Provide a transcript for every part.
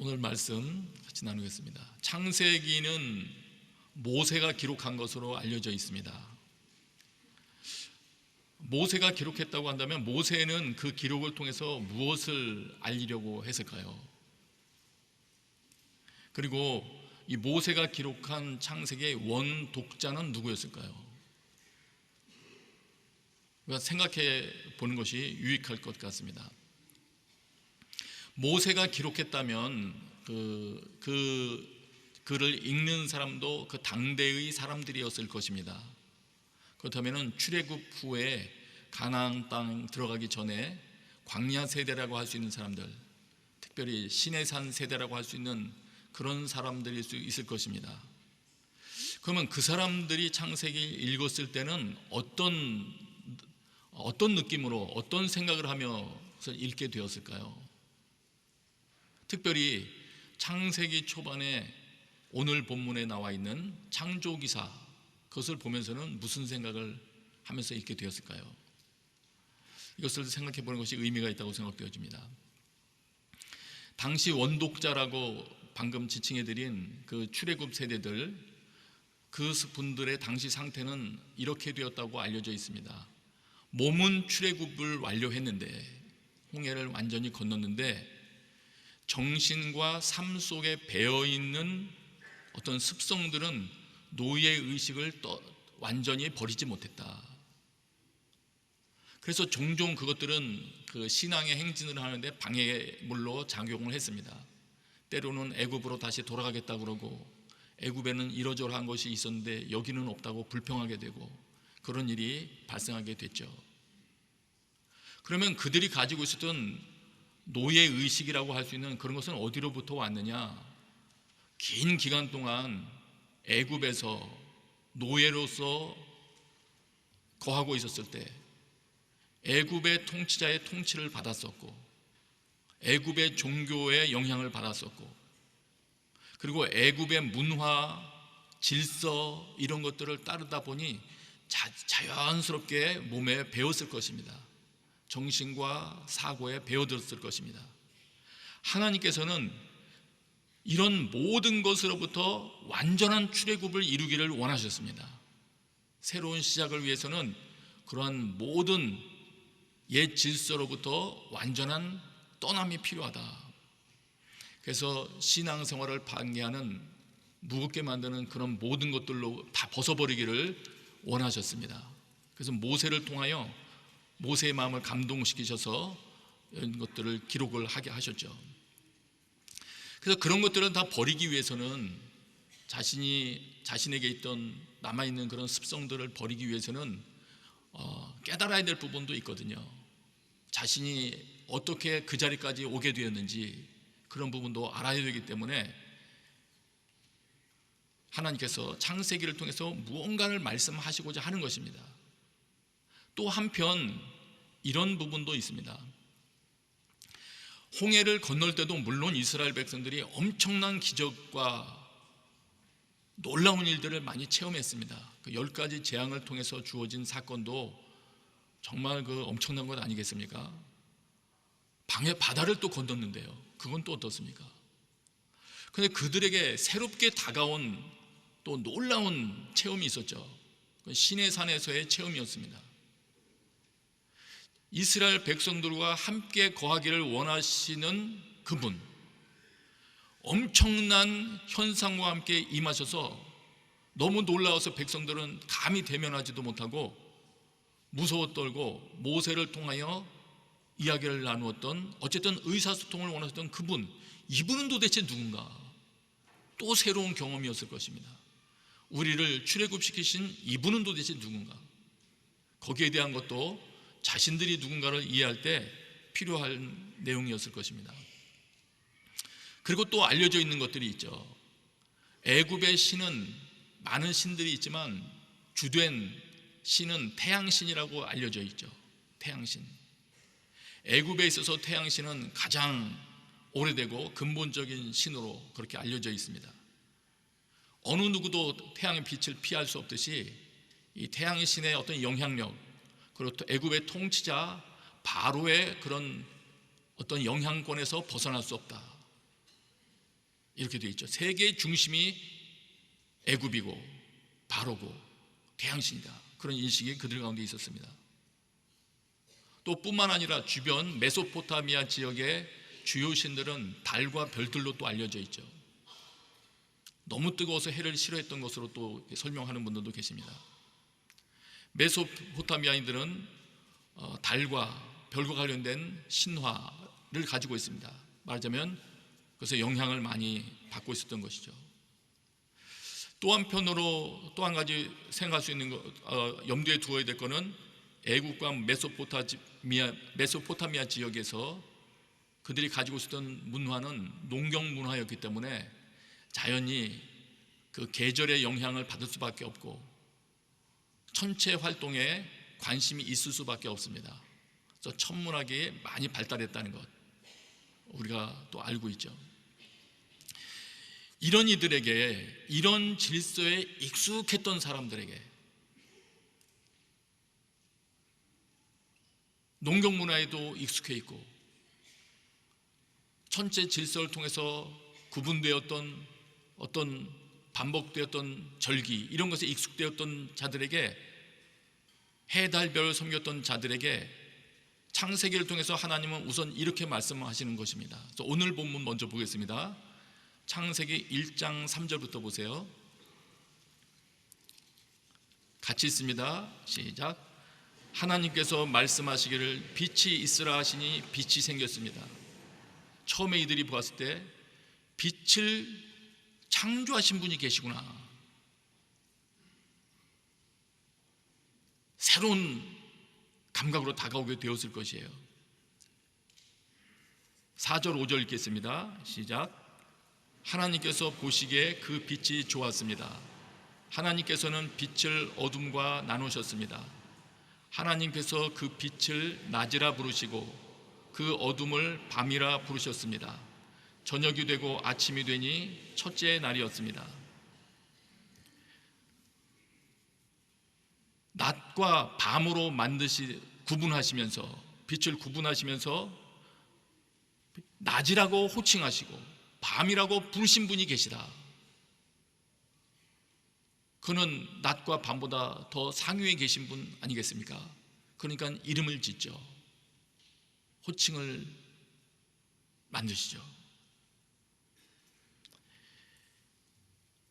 오늘 말씀 같이 나누겠습니다. 창세기는 모세가 기록한 것으로 알려져 있습니다. 모세가 기록했다고 한다면 모세는 그 기록을 통해서 무엇을 알리려고 했을까요? 그리고 이 모세가 기록한 창세기의 원독자는 누구였을까요? 우리가 생각해 보는 것이 유익할 것 같습니다. 모세가 기록했다면 그 글을 읽는 사람도 그 당대의 사람들이었을 것입니다. 그렇다면 출애굽 후에 가나안 땅 들어가기 전에 광야 세대라고 할 수 있는 사람들, 특별히 시내산 세대라고 할 수 있는 그런 사람들일 수 있을 것입니다. 그러면 그 사람들이 창세기를 읽었을 때는 어떤 느낌으로, 어떤 생각을 하며 읽게 되었을까요? 특별히 창세기 초반에 오늘 본문에 나와 있는 창조기사, 그것을 보면서는 무슨 생각을 하면서 읽게 되었을까요? 이것을 생각해 보는 것이 의미가 있다고 생각되어집니다. 당시 원독자라고 방금 지칭해 드린 그 출애굽 세대들, 그 분들의 당시 상태는 이렇게 되었다고 알려져 있습니다. 몸은 출애굽을 완료했는데, 홍해를 완전히 건넜는데 정신과 삶 속에 배어있는 어떤 습성들은 노예의 의식을 완전히 버리지 못했다. 그래서 종종 그것들은 그 신앙의 행진을 하는데 방해물로 작용을 했습니다. 때로는 애굽으로 다시 돌아가겠다고 그러고, 애굽에는 이러저러한 것이 있었는데 여기는 없다고 불평하게 되고, 그런 일이 발생하게 됐죠. 그러면 그들이 가지고 있었던 노예의식이라고 할 수 있는 그런 것은 어디로부터 왔느냐? 긴 기간 동안 애굽에서 노예로서 거하고 있었을 때 애굽의 통치자의 통치를 받았었고, 애굽의 종교의 영향을 받았었고, 그리고 애굽의 문화, 질서 이런 것들을 따르다 보니 자연스럽게 몸에 배웠을 것입니다. 정신과 사고에 배어들었을 것입니다. 하나님께서는 이런 모든 것으로부터 완전한 출애굽을 이루기를 원하셨습니다. 새로운 시작을 위해서는 그러한 모든 옛 질서로부터 완전한 떠남이 필요하다. 그래서 신앙생활을 방해하는, 무겁게 만드는 그런 모든 것들로 다 벗어버리기를 원하셨습니다. 그래서 모세를 통하여 모세의 마음을 감동시키셔서 이런 것들을 기록을 하게 하셨죠. 그래서 그런 것들은 다 버리기 위해서는, 자신에게 있던 남아있는 그런 습성들을 버리기 위해서는 깨달아야 될 부분도 있거든요. 자신이 어떻게 그 자리까지 오게 되었는지 그런 부분도 알아야 되기 때문에 하나님께서 창세기를 통해서 무언가를 말씀하시고자 하는 것입니다. 또 한편 이런 부분도 있습니다. 홍해를 건널 때도 물론 이스라엘 백성들이 엄청난 기적과 놀라운 일들을 많이 체험했습니다. 그 10가지 재앙을 통해서 주어진 사건도 정말 그 엄청난 것 아니겠습니까? 바다를 또 건넜는데요. 그건 또 어떻습니까? 그런데 그들에게 새롭게 다가온 또 놀라운 체험이 있었죠. 시내산에서의 체험이었습니다. 이스라엘 백성들과 함께 거하기를 원하시는 그분, 엄청난 현상과 함께 임하셔서 너무 놀라워서 백성들은 감히 대면하지도 못하고 무서워 떨고 모세를 통하여 이야기를 나누었던, 어쨌든 의사소통을 원하셨던 그분, 이분은 도대체 누군가? 또 새로운 경험이었을 것입니다. 우리를 출애굽시키신 이분은 도대체 누군가? 거기에 대한 것도 자신들이 누군가를 이해할 때 필요한 내용이었을 것입니다. 그리고 또 알려져 있는 것들이 있죠. 애굽의 신은 많은 신들이 있지만 주된 신은 태양신이라고 알려져 있죠. 태양신. 애굽에 있어서 태양신은 가장 오래되고 근본적인 신으로 그렇게 알려져 있습니다. 어느 누구도 태양의 빛을 피할 수 없듯이 이 태양의 신의 어떤 영향력, 그리고 또 애굽의 통치자 바로의 그런 어떤 영향권에서 벗어날 수 없다. 이렇게 되어 있죠. 세계의 중심이 애굽이고 바로고 태양신이다. 그런 인식이 그들 가운데 있었습니다. 또 뿐만 아니라 주변 메소포타미아 지역의 주요 신들은 달과 별들로 또 알려져 있죠. 너무 뜨거워서 해를 싫어했던 것으로 또 설명하는 분들도 계십니다. 메소포타미아인들은 달과 별과 관련된 신화를 가지고 있습니다. 말하자면 그래서 영향을 많이 받고 있었던 것이죠. 또 한편으로 또 한 가지 생각할 수 있는 염두에 두어야 될 것은 애국과 메소포타미아 지역에서 그들이 가지고 있었던 문화는 농경 문화였기 때문에 자연히 그 계절의 영향을 받을 수밖에 없고 천체 활동에 관심이 있을 수밖에 없습니다. 그래서 천문학이 많이 발달했다는 것 우리가 또 알고 있죠. 이런 이들에게, 이런 질서에 익숙했던 사람들에게 농경 문화에도 익숙해 있고 천체 질서를 통해서 구분되었던 어떤 반복되었던 절기, 이런 것에 익숙되었던 자들에게, 해달별을 섬겼던 자들에게 창세기를 통해서 하나님은 우선 이렇게 말씀하시는 것입니다. 그래서 오늘 본문 먼저 보겠습니다. 창세기 1장 3절부터 보세요. 같이 있습니다. 시작. 하나님께서 말씀하시기를 빛이 있으라 하시니 빛이 생겼습니다. 처음에 이들이 보았을 때 빛을 창조하신 분이 계시구나, 새로운 감각으로 다가오게 되었을 것이에요. 4절 5절 읽겠습니다. 시작. 하나님께서 보시기에 그 빛이 좋았습니다. 하나님께서는 빛을 어둠과 나누셨습니다. 하나님께서 그 빛을 낮이라 부르시고 그 어둠을 밤이라 부르셨습니다. 저녁이 되고 아침이 되니 첫째 날이었습니다. 낮과 밤으로 구분하시면서, 빛을 구분하시면서 낮이라고 호칭하시고 밤이라고 부르신 분이 계시다. 그는 낮과 밤보다 더 상위에 계신 분 아니겠습니까? 그러니까 이름을 짓죠. 호칭을 만드시죠.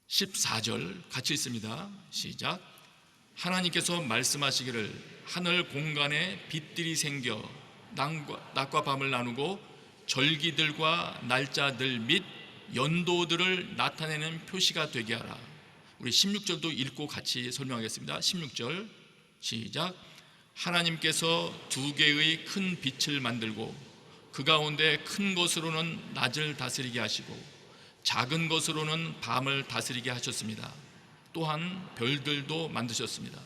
14절 같이 있습니다. 시작. 하나님께서 말씀하시기를 하늘 공간에 빛들이 생겨 낮과 밤을 나누고 절기들과 날짜들 및 연도들을 나타내는 표시가 되게 하라. 우리 16절도 읽고 같이 설명하겠습니다. 16절 시작. 하나님께서 두 개의 큰 빛을 만들고 그 가운데 큰 것으로는 낮을 다스리게 하시고 작은 것으로는 밤을 다스리게 하셨습니다. 또한 별들도 만드셨습니다.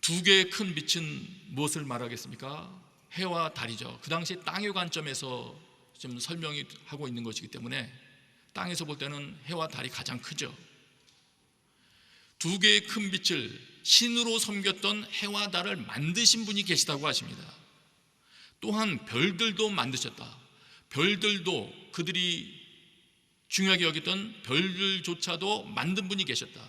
두 개의 큰 빛은 무엇을 말하겠습니까? 해와 달이죠. 그 당시 땅의 관점에서 지금 설명이 하고 있는 것이기 때문에 땅에서 볼 때는 해와 달이 가장 크죠. 두 개의 큰 빛을 신으로 섬겼던 해와 달을 만드신 분이 계시다고 하십니다. 또한 별들도 만드셨다. 별들도, 그들이 중요하게 여겼던 별들조차도 만든 분이 계셨다.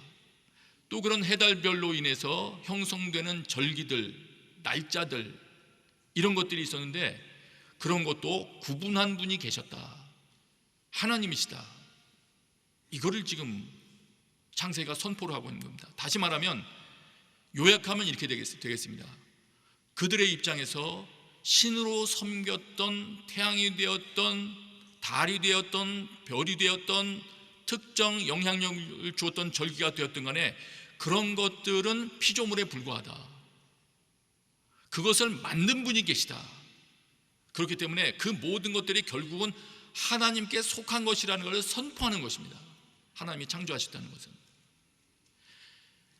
또 그런 해달별로 인해서 형성되는 절기들, 날짜들, 이런 것들이 있었는데 그런 것도 구분한 분이 계셨다. 하나님이시다. 이거를 지금 창세기가 선포를 하고 있는 겁니다. 다시 말하면, 요약하면 이렇게 되겠습니다. 그들의 입장에서 신으로 섬겼던, 태양이 되었던, 달이 되었던, 별이 되었던, 특정 영향력을 주었던 절기가 되었던 간에 그런 것들은 피조물에 불과하다. 그것을 만든 분이 계시다. 그렇기 때문에 그 모든 것들이 결국은 하나님께 속한 것이라는 것을 선포하는 것입니다. 하나님이 창조하셨다는 것은.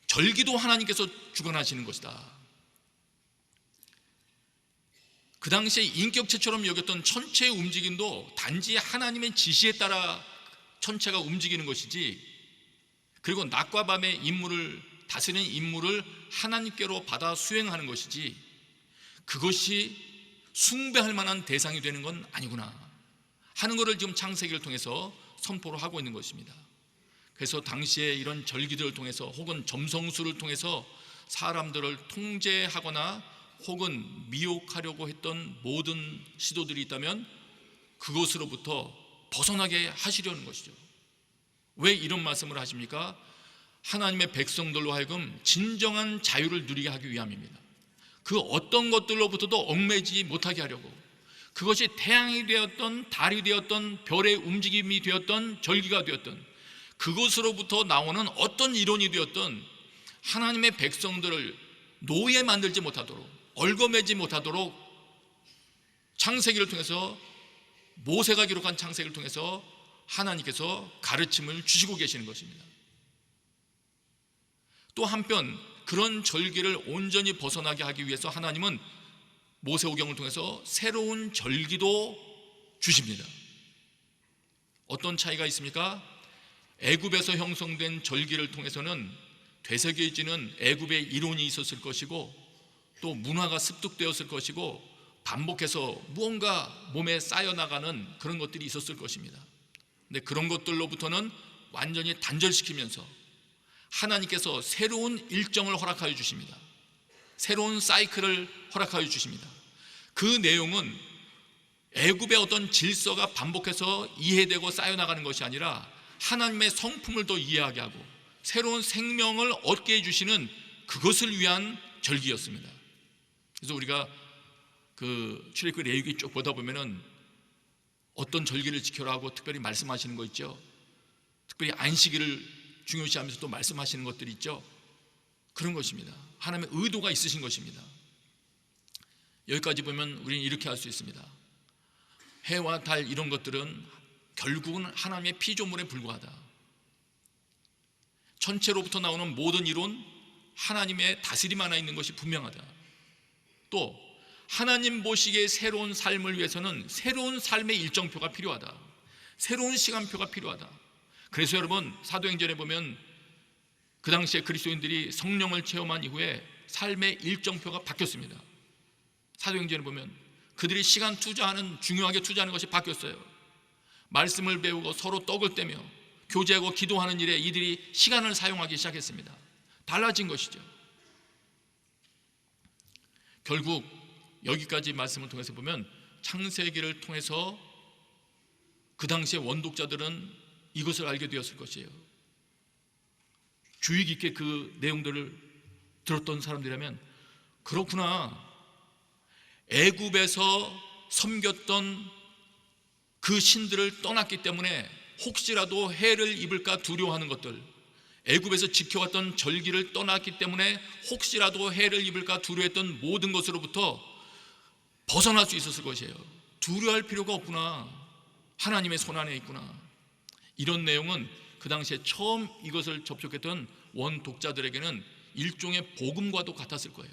절기도 하나님께서 주관하시는 것이다. 그 당시에 인격체처럼 여겼던 천체의 움직임도 단지 하나님의 지시에 따라 천체가 움직이는 것이지, 그리고 낮과 밤의 임무를 다스리는 임무를 하나님께로 받아 수행하는 것이지 그것이 숭배할 만한 대상이 되는 건 아니구나. 하는 것을 지금 창세기를 통해서 선포를 하고 있는 것입니다. 그래서 당시에 이런 절기들을 통해서 혹은 점성술을 통해서 사람들을 통제하거나 혹은 미혹하려고 했던 모든 시도들이 있다면 그것으로부터 벗어나게 하시려는 것이죠. 왜 이런 말씀을 하십니까? 하나님의 백성들로 하여금 진정한 자유를 누리게 하기 위함입니다. 그 어떤 것들로부터도 얽매이지 못하게 하려고, 그것이 태양이 되었던 달이 되었던 별의 움직임이 되었던 절기가 되었던 그것으로부터 나오는 어떤 이론이 되었던 하나님의 백성들을 노예 만들지 못하도록, 얽어매지 못하도록 창세기를 통해서, 모세가 기록한 창세기를 통해서 하나님께서 가르침을 주시고 계시는 것입니다. 또 한편 그런 절기를 온전히 벗어나게 하기 위해서 하나님은 모세오경을 통해서 새로운 절기도 주십니다. 어떤 차이가 있습니까? 애굽에서 형성된 절기를 통해서는 되새겨지는 애굽의 이론이 있었을 것이고 또 문화가 습득되었을 것이고 반복해서 무언가 몸에 쌓여나가는 그런 것들이 있었을 것입니다. 근데 그런 것들로부터는 완전히 단절시키면서 하나님께서 새로운 일정을 허락하여 주십니다. 새로운 사이클을 허락하여 주십니다. 그 내용은 애굽의 어떤 질서가 반복해서 이해되고 쌓여나가는 것이 아니라 하나님의 성품을 더 이해하게 하고 새로운 생명을 얻게 해주시는 그것을 위한 절기였습니다. 그래서 우리가 그 출애굽기 레위기 쭉 보다 보면은 어떤 절기를 지켜라 하고 특별히 말씀하시는 거 있죠. 특별히 안식일을 중요시하면서 또 말씀하시는 것들이 있죠. 그런 것입니다. 하나님의 의도가 있으신 것입니다. 여기까지 보면 우리는 이렇게 할 수 있습니다. 해와 달 이런 것들은 결국은 하나님의 피조물에 불과하다. 천체로부터 나오는 모든 이론, 하나님의 다스림 하나 있는 것이 분명하다. 또 하나님 보시기에 새로운 삶을 위해서는 새로운 삶의 일정표가 필요하다. 새로운 시간표가 필요하다. 그래서 여러분 사도행전에 보면 그 당시에 그리스도인들이 성령을 체험한 이후에 삶의 일정표가 바뀌었습니다. 사도행전에 보면 그들이 시간 투자하는, 중요하게 투자하는 것이 바뀌었어요. 말씀을 배우고 서로 떡을 떼며 교제하고 기도하는 일에 이들이 시간을 사용하기 시작했습니다. 달라진 것이죠. 결국 여기까지 말씀을 통해서 보면 창세기를 통해서 그 당시의 원독자들은 이것을 알게 되었을 것이에요. 주의 깊게 그 내용들을 들었던 사람들이라면 그렇구나, 애굽에서 섬겼던 그 신들을 떠났기 때문에 혹시라도 해를 입을까 두려워하는 것들, 애굽에서 지켜왔던 절기를 떠났기 때문에 혹시라도 해를 입을까 두려워했던 모든 것으로부터 벗어날 수 있었을 것이에요. 두려워할 필요가 없구나, 하나님의 손안에 있구나. 이런 내용은 그 당시에 처음 이것을 접촉했던 원독자들에게는 일종의 복음과도 같았을 거예요.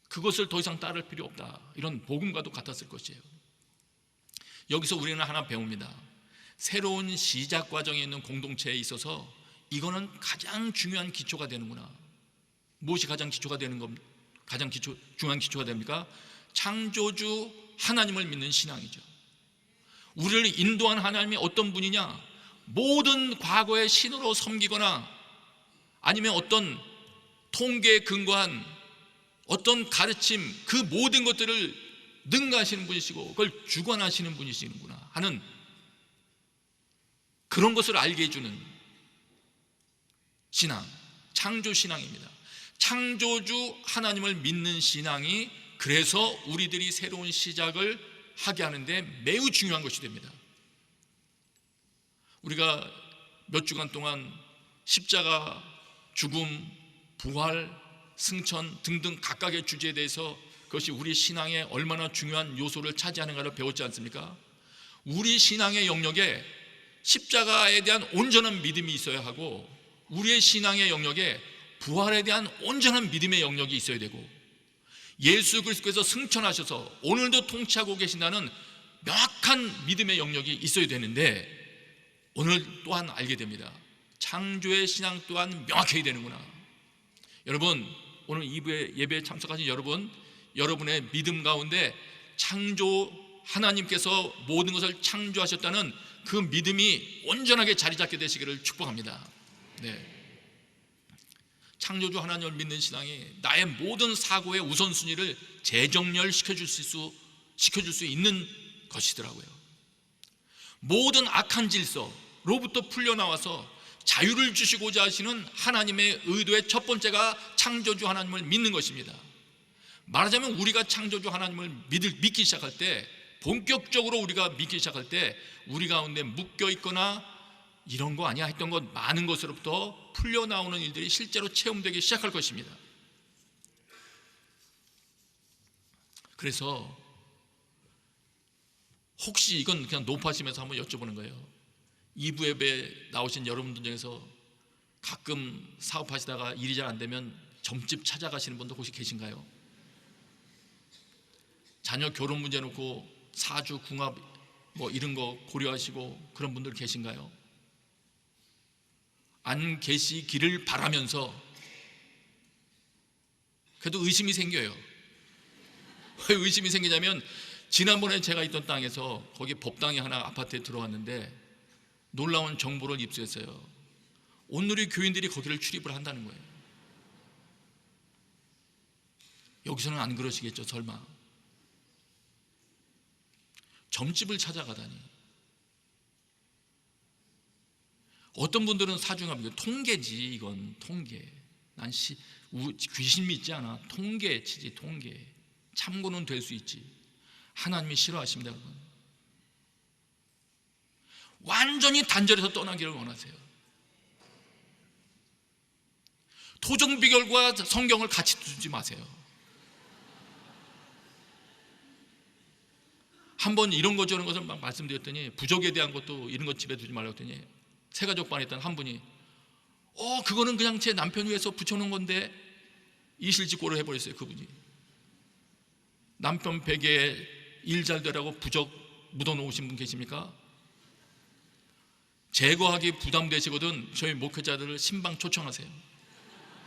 그것을 더 이상 따를 필요 없다, 이런 복음과도 같았을 것이에요. 여기서 우리는 하나 배웁니다. 새로운 시작 과정에 있는 공동체에 있어서 이거는 가장 중요한 기초가 되는구나. 무엇이 가장 기초가 되는 겁니까? 가장 중요한 기초가 됩니까? 창조주 하나님을 믿는 신앙이죠. 우리를 인도한 하나님이 어떤 분이냐? 모든 과거의 신으로 섬기거나 아니면 어떤 통계에 근거한 어떤 가르침, 그 모든 것들을 능가하시는 분이시고 그걸 주관하시는 분이시는구나 하는 그런 것을 알게 해주는 신앙, 창조신앙입니다. 창조주 하나님을 믿는 신앙이 그래서 우리들이 새로운 시작을 하게 하는데 매우 중요한 것이 됩니다. 우리가 몇 주간 동안 십자가, 죽음, 부활, 승천 등등 각각의 주제에 대해서 그것이 우리 신앙에 얼마나 중요한 요소를 차지하는가를 배웠지 않습니까? 우리 신앙의 영역에 십자가에 대한 온전한 믿음이 있어야 하고 우리의 신앙의 영역에 부활에 대한 온전한 믿음의 영역이 있어야 되고 예수 그리스도께서 승천하셔서 오늘도 통치하고 계신다는 명확한 믿음의 영역이 있어야 되는데 오늘 또한 알게 됩니다. 창조의 신앙 또한 명확해야 되는구나. 여러분, 오늘 2부의 예배에 참석하신 여러분, 여러분의 믿음 가운데 창조 하나님께서 모든 것을 창조하셨다는 그 믿음이 온전하게 자리 잡게 되시기를 축복합니다. 네. 창조주 하나님을 믿는 신앙이 나의 모든 사고의 우선순위를 재정렬시켜줄 수 있는 것이더라고요. 모든 악한 질서로부터 풀려나와서 자유를 주시고자 하시는 하나님의 의도의 첫 번째가 창조주 하나님을 믿는 것입니다. 말하자면 우리가 창조주 하나님을 믿기 시작할 때, 본격적으로 우리가 믿기 시작할 때 우리 가운데 묶여있거나 이런 거 아니야 했던 것 많은 것으로부터 풀려나오는 일들이 실제로 체험되기 시작할 것입니다. 그래서 혹시 이건 그냥 높아지면서 한번 여쭤보는 거예요. 2부 예배에 나오신 여러분들 중에서 가끔 사업하시다가 일이 잘 안 되면 점집 찾아가시는 분도 혹시 계신가요? 자녀 결혼 문제 놓고 사주, 궁합 뭐 이런 거 고려하시고 그런 분들 계신가요? 안 계시기를 바라면서 그래도 의심이 생겨요. 왜 의심이 생기냐면, 지난번에 제가 있던 땅에서 거기 법당이 하나 아파트에 들어왔는데 놀라운 정보를 입수했어요. 오늘의 교인들이 거기를 출입을 한다는 거예요. 여기서는 안 그러시겠죠, 설마. 점집을 찾아가다니. 어떤 분들은 사중합니다. 통계지, 이건 통계. 난 귀신 믿지 않아. 통계 치지, 통계. 참고는 될 수 있지. 하나님이 싫어하십니다, 여러분. 완전히 단절해서 떠나기를 원하세요. 토종 비결과 성경을 같이 두지 마세요. 한번 이런 거 저런 것을 막 말씀드렸더니, 부적에 대한 것도 이런 것 집에 두지 말라고 했더니 새가족반에 있던 한 분이 그거는 그냥 제 남편 위해서 붙여놓은 건데, 이실직고를 해버렸어요. 그분이 남편 베개에 일 잘 되라고 부적 묻어놓으신 분 계십니까? 제거하기 부담되시거든 저희 목회자들을 신방 초청하세요.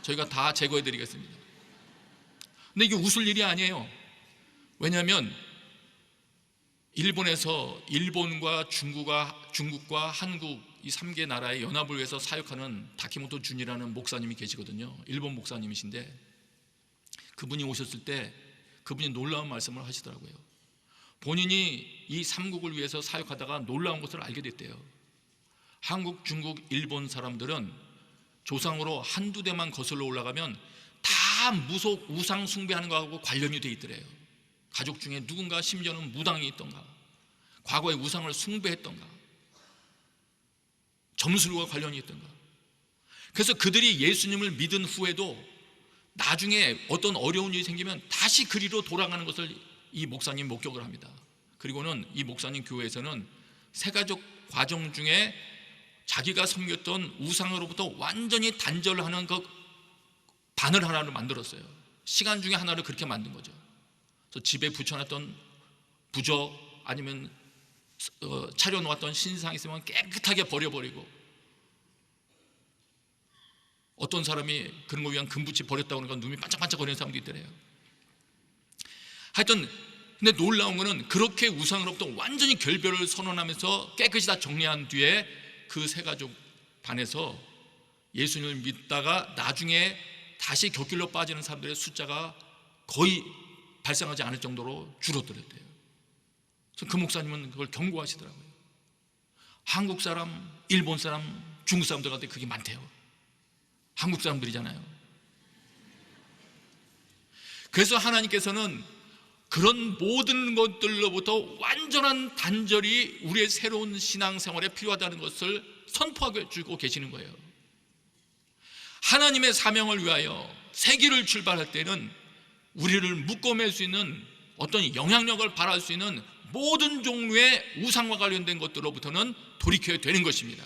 저희가 다 제거해드리겠습니다. 근데 이게 웃을 일이 아니에요. 왜냐하면 일본에서 일본과 중국과 한국 이 3개 나라의 연합을 위해서 사역하는 다키모토 준이라는 목사님이 계시거든요. 일본 목사님이신데, 그분이 오셨을 때 그분이 놀라운 말씀을 하시더라고요. 본인이 이 3국을 위해서 사역하다가 놀라운 것을 알게 됐대요. 한국, 중국, 일본 사람들은 조상으로 한두 대만 거슬러 올라가면 다 무속 우상 숭배하는 거하고 관련이 돼 있더래요. 가족 중에 누군가 심지어는 무당이 있던가, 과거에 우상을 숭배했던가, 점술과 관련이 있던가. 그래서 그들이 예수님을 믿은 후에도 나중에 어떤 어려운 일이 생기면 다시 그리로 돌아가는 것을 이 목사님 목격을 합니다. 그리고는 이 목사님 교회에서는 새가족 과정 중에 자기가 섬겼던 우상으로부터 완전히 단절하는 그 바늘 하나를 만들었어요. 시간 중에 하나를 그렇게 만든 거죠. 그래서 집에 붙여놨던 부적 아니면 차려놓았던 신상 있으면 깨끗하게 버려버리고, 어떤 사람이 그런 거 위한 금붙이 버렸다고 하니까 눈이 반짝반짝 거리는 사람도 있더래요. 하여튼 근데 놀라운 거는 그렇게 우상으로부터 완전히 결별을 선언하면서 깨끗이 다 정리한 뒤에 그 새가족 반에서 예수님을 믿다가 나중에 다시 곁길로 빠지는 사람들의 숫자가 거의 발생하지 않을 정도로 줄어들었대요. 그래서 그 목사님은 그걸 경고하시더라고요. 한국 사람, 일본 사람, 중국 사람들한테 그게 많대요. 한국 사람들이잖아요. 그래서 하나님께서는 그런 모든 것들로부터 완전한 단절이 우리의 새로운 신앙생활에 필요하다는 것을 선포하게 주고 계시는 거예요. 하나님의 사명을 위하여 새 길을 출발할 때는 우리를 묶어맬 수 있는 어떤 영향력을 발휘할 수 있는 모든 종류의 우상과 관련된 것들로부터는 돌이켜야 되는 것입니다.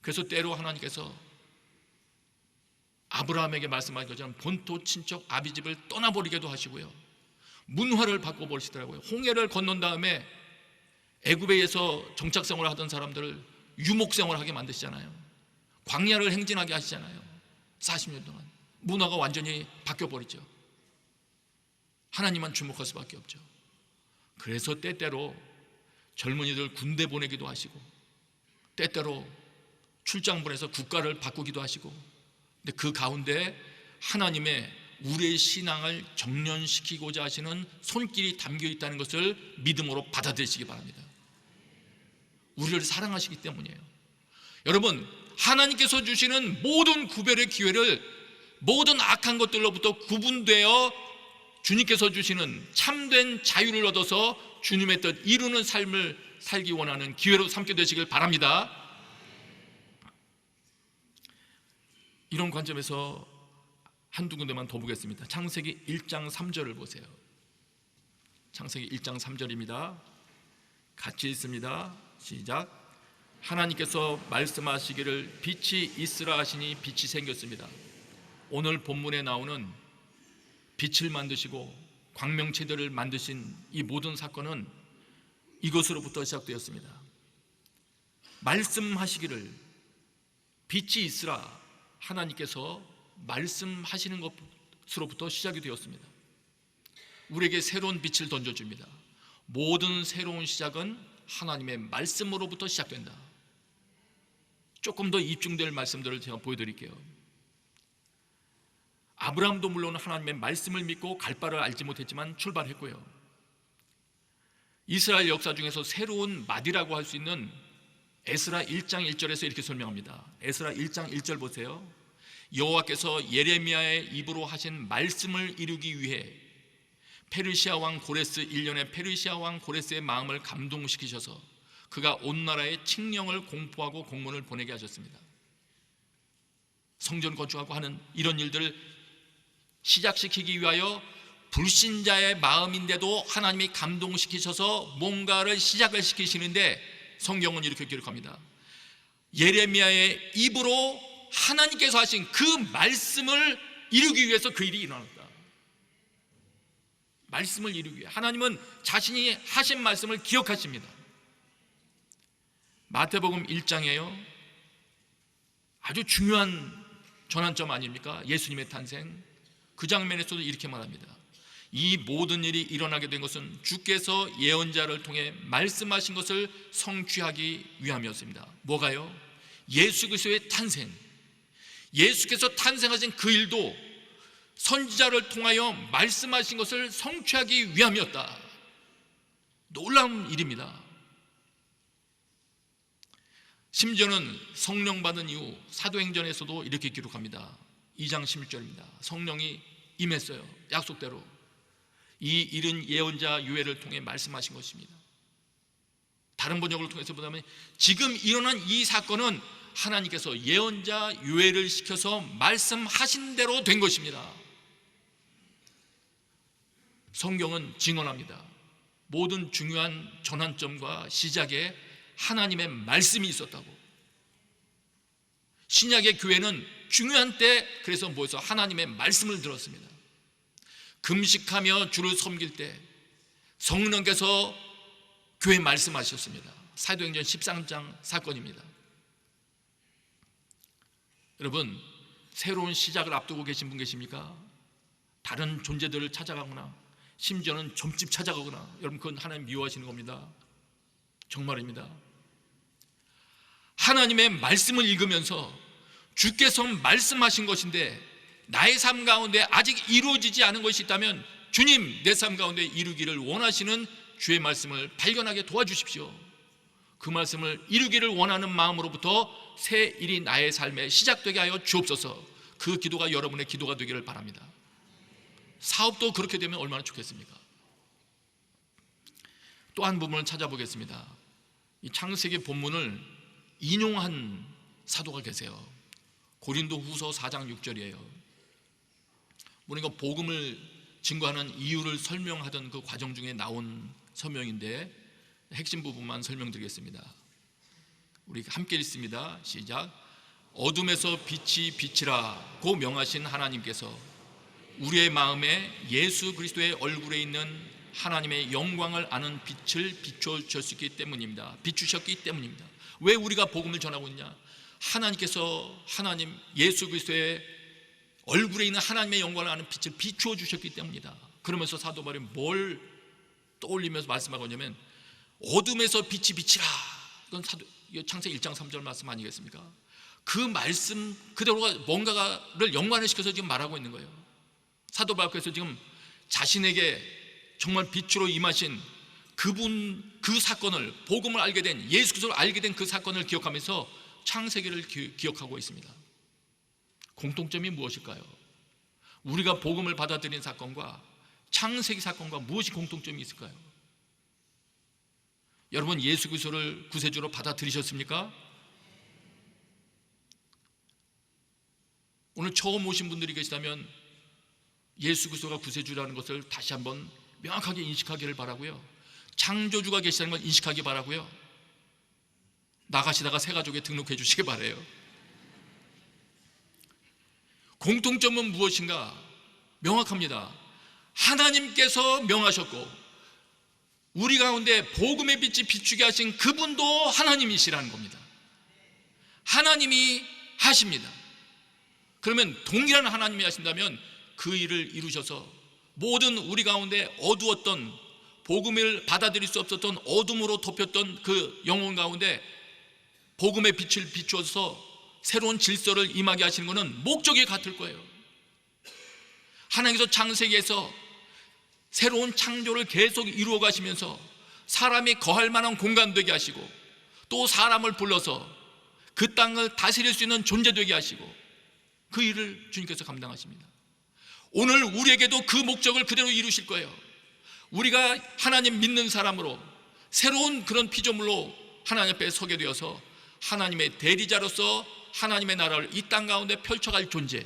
그래서 때로 하나님께서 아브라함에게 말씀하신 것처럼 본토 친척 아비집을 떠나버리게도 하시고요, 문화를 바꿔버리시더라고요. 홍해를 건넌 다음에 애굽에서 정착생활을 하던 사람들을 유목생활을 하게 만드시잖아요. 광야를 행진하게 하시잖아요. 40년 동안 문화가 완전히 바뀌어버리죠. 하나님만 주목할 수밖에 없죠. 그래서 때때로 젊은이들 군대 보내기도 하시고, 때때로 출장 보내서 국가를 바꾸기도 하시고, 근데 그 가운데 하나님의 우리의 신앙을 정련시키고자 하시는 손길이 담겨 있다는 것을 믿음으로 받아들이시기 바랍니다. 우리를 사랑하시기 때문이에요. 여러분, 하나님께서 주시는 모든 구별의 기회를 모든 악한 것들로부터 구분되어 주님께서 주시는 참된 자유를 얻어서 주님의 뜻 이루는 삶을 살기 원하는 기회로 삼게 되시길 바랍니다. 이런 관점에서 한두 군데만 더 보겠습니다. 창세기 1장 3절을 보세요. 창세기 1장 3절입니다. 같이 읽습니다. 시작. 하나님께서 말씀하시기를 빛이 있으라 하시니 빛이 생겼습니다. 오늘 본문에 나오는 빛을 만드시고 광명체들을 만드신 이 모든 사건은 이것으로부터 시작되었습니다. 말씀하시기를 빛이 있으라 하나님께서 말씀하시는 것으로부터 시작이 되었습니다. 우리에게 새로운 빛을 던져줍니다. 모든 새로운 시작은 하나님의 말씀으로부터 시작된다. 조금 더 입증될 말씀들을 제가 보여드릴게요. 아브라함도 물론 하나님의 말씀을 믿고 갈 바를 알지 못했지만 출발했고요. 이스라엘 역사 중에서 새로운 마디라고 할 수 있는 에스라 1장 1절에서 이렇게 설명합니다. 에스라 1장 1절 보세요. 여호와께서 예레미야의 입으로 하신 말씀을 이루기 위해 페르시아 왕 고레스 1년에 페르시아 왕 고레스의 마음을 감동시키셔서 그가 온 나라에 칙령을 공포하고 공문을 보내게 하셨습니다. 성전 건축하고 하는 이런 일들을 시작시키기 위하여 불신자의 마음인데도 하나님이 감동시키셔서 뭔가를 시작을 시키시는데 성경은 이렇게 기록합니다. 예레미야의 입으로 하나님께서 하신 그 말씀을 이루기 위해서 그 일이 일어났다. 말씀을 이루기 위해 하나님은 자신이 하신 말씀을 기억하십니다. 마태복음 1장에요 아주 중요한 전환점 아닙니까? 예수님의 탄생. 그 장면에서도 이렇게 말합니다. 이 모든 일이 일어나게 된 것은 주께서 예언자를 통해 말씀하신 것을 성취하기 위함이었습니다. 뭐가요? 예수 그리스도의 탄생. 예수께서 탄생하신 그 일도 선지자를 통하여 말씀하신 것을 성취하기 위함이었다. 놀라운 일입니다. 심지어는 성령 받은 이후 사도행전에서도 이렇게 기록합니다. 2장 16절입니다. 성령이 임했어요. 약속대로. 이 일은 예언자 요엘을 통해 말씀하신 것입니다. 다른 번역을 통해서 보자면 지금 일어난 이 사건은 하나님께서 예언자 요엘을 시켜서 말씀하신 대로 된 것입니다. 성경은 증언합니다. 모든 중요한 전환점과 시작에 하나님의 말씀이 있었다고. 신약의 교회는 중요한 때 그래서 모여서 하나님의 말씀을 들었습니다. 금식하며 주를 섬길 때 성령께서 교회 말씀하셨습니다. 사도행전 13장 사건입니다. 여러분, 새로운 시작을 앞두고 계신 분 계십니까? 다른 존재들을 찾아가거나 심지어는 점집 찾아가거나, 여러분 그건 하나님 미워하시는 겁니다. 정말입니다. 하나님의 말씀을 읽으면서 주께서 말씀하신 것인데 나의 삶 가운데 아직 이루어지지 않은 것이 있다면 주님, 내 삶 가운데 이루기를 원하시는 주의 말씀을 발견하게 도와주십시오. 그 말씀을 이루기를 원하는 마음으로부터 새 일이 나의 삶에 시작되게 하여 주옵소서. 그 기도가 여러분의 기도가 되기를 바랍니다. 사업도 그렇게 되면 얼마나 좋겠습니까? 또 한 부분을 찾아보겠습니다. 이 창세기 본문을 인용한 사도가 계세요. 고린도 후서 4장 6절이에요. 우리가 복음을 증거하는 이유를 설명하던 그 과정 중에 나온 서명인데 핵심 부분만 설명드리겠습니다. 우리 함께 읽습니다. 시작. 어둠에서 빛이 빛이라고 명하신 하나님께서 우리의 마음에 예수 그리스도의 얼굴에 있는 하나님의 영광을 아는 빛을 비춰주셨기 때문입니다. 비추셨기 때문입니다. 왜 우리가 복음을 전하고 있냐? 하나님께서 예수 그리스도의 얼굴에 있는 하나님의 영광을 아는 빛을 비추어 주셨기 때문이다. 그러면서 사도 바울이 뭘 떠올리면서 말씀하고 있냐면 어둠에서 빛이 비치라. 이건 창세기 1장 3절 말씀 아니겠습니까? 그 말씀 그대로가 뭔가를 연관을 시켜서 지금 말하고 있는 거예요. 사도 바울께서 지금 자신에게 정말 빛으로 임하신 그분, 그 사건을, 복음을 알게 된, 예수 그리스도를 알게 된 그 사건을 기억하면서 창세기를 기억하고 있습니다. 공통점이 무엇일까요? 우리가 복음을 받아들인 사건과 창세기 사건과 무엇이 공통점이 있을까요? 여러분, 예수 그리스도를 구세주로 받아들이셨습니까? 오늘 처음 오신 분들이 계시다면 예수 그리스도가 구세주라는 것을 다시 한번 명확하게 인식하기를 바라고요. 창조주가 계시다는 걸 인식하기 바라고요. 나가시다가 새가족에 등록해 주시기 바라요. 공통점은 무엇인가? 명확합니다. 하나님께서 명하셨고 우리 가운데 복음의 빛이 비추게 하신 그분도 하나님이시라는 겁니다. 하나님이 하십니다. 그러면 동일한 하나님이 하신다면 그 일을 이루셔서 모든 우리 가운데 어두웠던, 복음을 받아들일 수 없었던 어둠으로 덮였던 그 영혼 가운데 복음의 빛을 비추어서 새로운 질서를 임하게 하시는 것은 목적이 같을 거예요. 하나님께서 창세기에서 새로운 창조를 계속 이루어 가시면서 사람이 거할 만한 공간 되게 하시고 또 사람을 불러서 그 땅을 다스릴 수 있는 존재 되게 하시고 그 일을 주님께서 감당하십니다. 오늘 우리에게도 그 목적을 그대로 이루실 거예요. 우리가 하나님 믿는 사람으로 새로운 그런 피조물로 하나님 앞에 서게 되어서 하나님의 대리자로서 하나님의 나라를 이 땅 가운데 펼쳐갈 존재,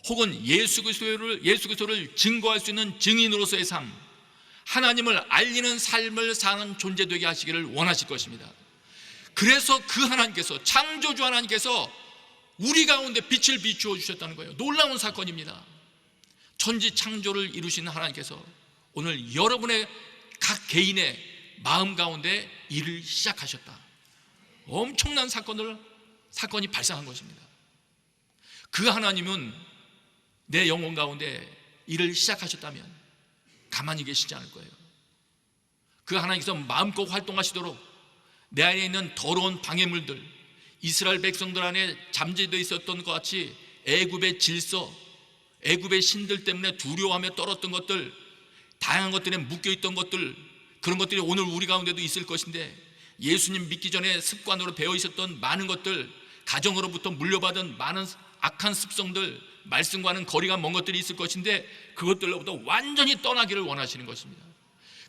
혹은 예수 그리스도를 증거할 수 있는 증인으로서의 삶, 하나님을 알리는 삶을 사는 존재 되게 하시기를 원하실 것입니다. 그래서 그 하나님께서, 창조주 하나님께서 우리 가운데 빛을 비추어 주셨다는 거예요. 놀라운 사건입니다. 천지 창조를 이루신 하나님께서 오늘 여러분의 각 개인의 마음 가운데 일을 시작하셨다. 엄청난 사건이 발생한 것입니다. 그 하나님은 내 영혼 가운데 일을 시작하셨다면 가만히 계시지 않을 거예요. 그 하나님께서 마음껏 활동하시도록 내 안에 있는 더러운 방해물들, 이스라엘 백성들 안에 잠재되어 있었던 것 같이 애굽의 질서, 애굽의 신들 때문에 두려워하며 떨었던 것들, 다양한 것들에 묶여있던 것들, 그런 것들이 오늘 우리 가운데도 있을 것인데, 예수님 믿기 전에 습관으로 배어 있었던 많은 것들, 가정으로부터 물려받은 많은 악한 습성들, 말씀과는 거리가 먼 것들이 있을 것인데 그것들로부터 완전히 떠나기를 원하시는 것입니다.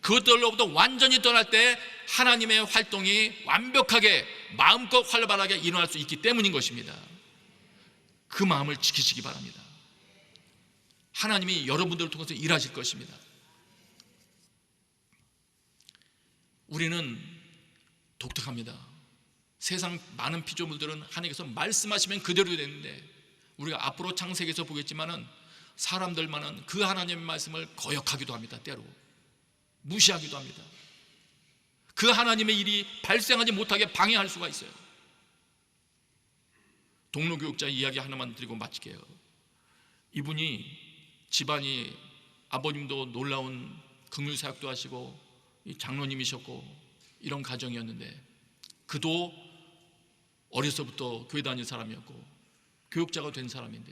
그것들로부터 완전히 떠날 때 하나님의 활동이 완벽하게 마음껏 활발하게 일어날 수 있기 때문인 것입니다. 그 마음을 지키시기 바랍니다. 하나님이 여러분들을 통해서 일하실 것입니다. 우리는 독특합니다. 세상 많은 피조물들은 하나님께서 말씀하시면 그대로 되는데, 우리가 앞으로 창세기에서 보겠지만은 사람들만은 그 하나님의 말씀을 거역하기도 합니다. 때로 무시하기도 합니다. 그 하나님의 일이 발생하지 못하게 방해할 수가 있어요. 동료교육자 이야기 하나만 드리고 마칠게요. 이분이 집안이, 아버님도 놀라운 긍휼사역도 하시고 장로님이셨고 이런 가정이었는데, 그도 어려서부터 교회 다니는 사람이었고 교육자가 된 사람인데,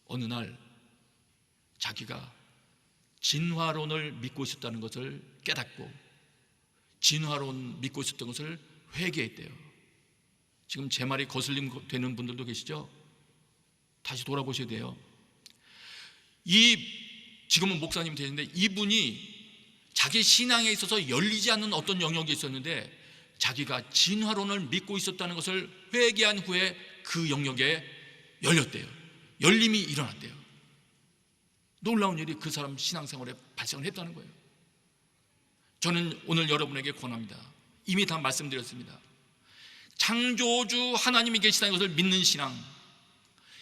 어느 날 자기가 진화론을 믿고 있었다는 것을 깨닫고 진화론 믿고 있었던 것을 회개했대요. 지금 제 말이 거슬림 되는 분들도 계시죠? 다시 돌아보셔야 돼요. 지금은 목사님 되는데, 이분이 자기 신앙에 있어서 열리지 않는 어떤 영역이 있었는데 자기가 진화론을 믿고 있었다는 것을 회개한 후에 그 영역에 열렸대요. 열림이 일어났대요. 놀라운 일이 그 사람 신앙생활에 발생을 했다는 거예요. 저는 오늘 여러분에게 권합니다. 이미 다 말씀드렸습니다. 창조주 하나님이 계시다는 것을 믿는 신앙,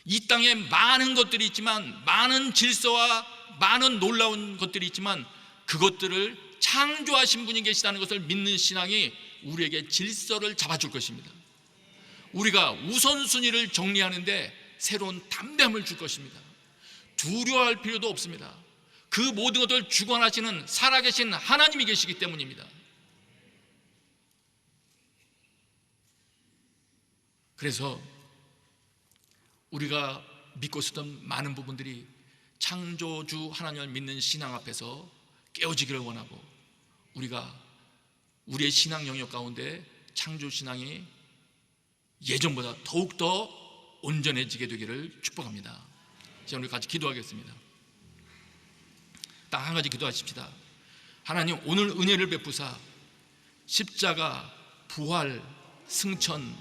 이 땅에 많은 것들이 있지만, 많은 질서와 많은 놀라운 것들이 있지만 그것들을 창조하신 분이 계시다는 것을 믿는 신앙이 우리에게 질서를 잡아줄 것입니다. 우리가 우선순위를 정리하는데 새로운 담대함을 줄 것입니다. 두려워할 필요도 없습니다. 그 모든 것을 주관하시는 살아계신 하나님이 계시기 때문입니다. 그래서 우리가 믿고 있었던 많은 부분들이 창조주 하나님을 믿는 신앙 앞에서 깨어지기를 원하고, 우리가 우리의 신앙 영역 가운데 창조신앙이 예전보다 더욱더 온전해지게 되기를 축복합니다. 자, 우리 같이 기도하겠습니다. 딱 한 가지 기도하십시다. 하나님, 오늘 은혜를 베푸사 십자가, 부활, 승천,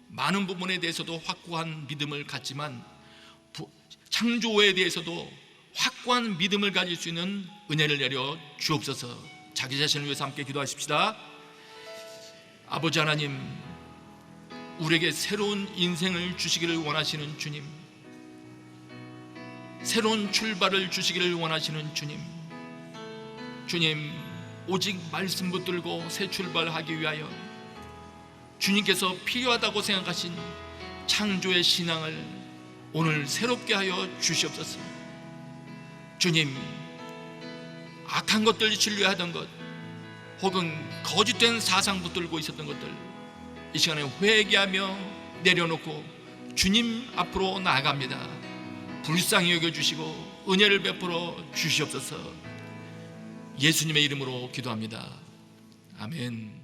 많은 부분에 대해서도 확고한 믿음을 갖지만 창조에 대해서도 확고한 믿음을 가질 수 있는 은혜를 내려 주옵소서. 자기 자신을 위해서 함께 기도하십시다. 아버지 하나님, 우리에게 새로운 인생을 주시기를 원하시는 주님, 새로운 출발을 주시기를 원하시는 주님, 주님, 오직 말씀 붙들고 새 출발하기 위하여 주님께서 필요하다고 생각하신 창조의 신앙을 오늘 새롭게 하여 주시옵소서. 주님, 악한 것들 신뢰하던 것, 혹은 거짓된 사상 붙들고 있었던 것들, 이 시간에 회개하며 내려놓고 주님 앞으로 나아갑니다. 불쌍히 여겨주시고 은혜를 베풀어 주시옵소서. 예수님의 이름으로 기도합니다. 아멘.